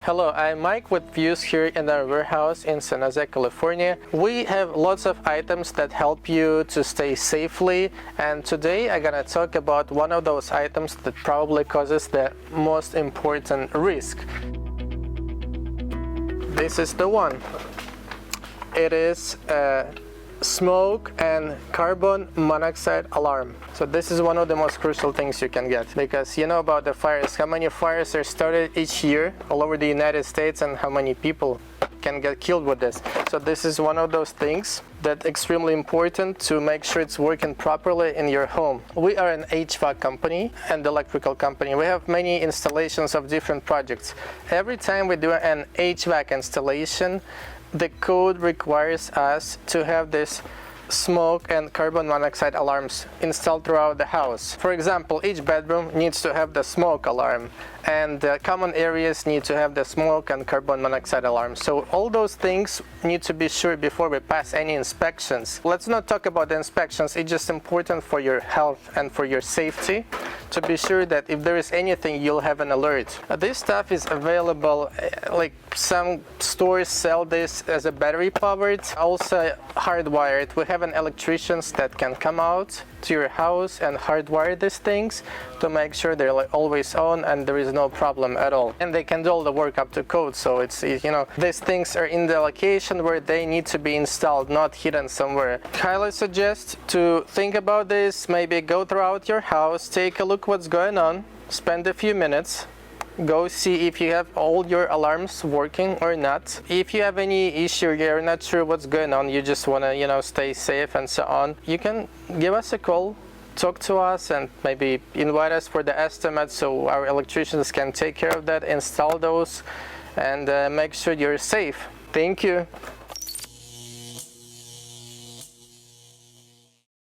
Hello, I'm Mike with Views here in our warehouse in San Jose, California. We have lots of items that help you to stay safely, and today I'm gonna talk about one of those items that probably causes the most important risk. This is the one. It is a smoke and carbon monoxide alarm. So this is one of the most crucial things you can get, because you know about the fires, how many fires are started each year all over the United States and how many people can get killed with this. So this is one of those things that's extremely important to make sure it's working properly in your home. We are an HVAC company and electrical company. We have many installations of different projects. Every time we do an HVAC installation, the code requires us to have this smoke and carbon monoxide alarms installed throughout the house. For example, each bedroom needs to have the smoke alarm, and the common areas need to have the smoke and carbon monoxide alarm. So all those things need to be sure before we pass any inspections. Let's not talk about the inspections. It's just important for your health and for your safety to be sure that if there is anything, you'll have an alert. This stuff is available, like some stores sell this as a battery powered, also hardwired. We have an electricians that can come out to your house and hardwire these things to make sure they're always on and there is no problem at all. And they can do all the work up to code, so it's, you know, these things are in the location where they need to be installed, not hidden somewhere. Highly suggest to think about this, maybe go throughout your house, take a look what's going on, spend a few minutes, go see if you have all your alarms working or not. If you have any issue, you're not sure what's going on, you just want to, you know, stay safe and so on, you can give us a call, talk to us, and maybe invite us for the estimate so our electricians can take care of that, install those, and make sure you're safe. Thank you.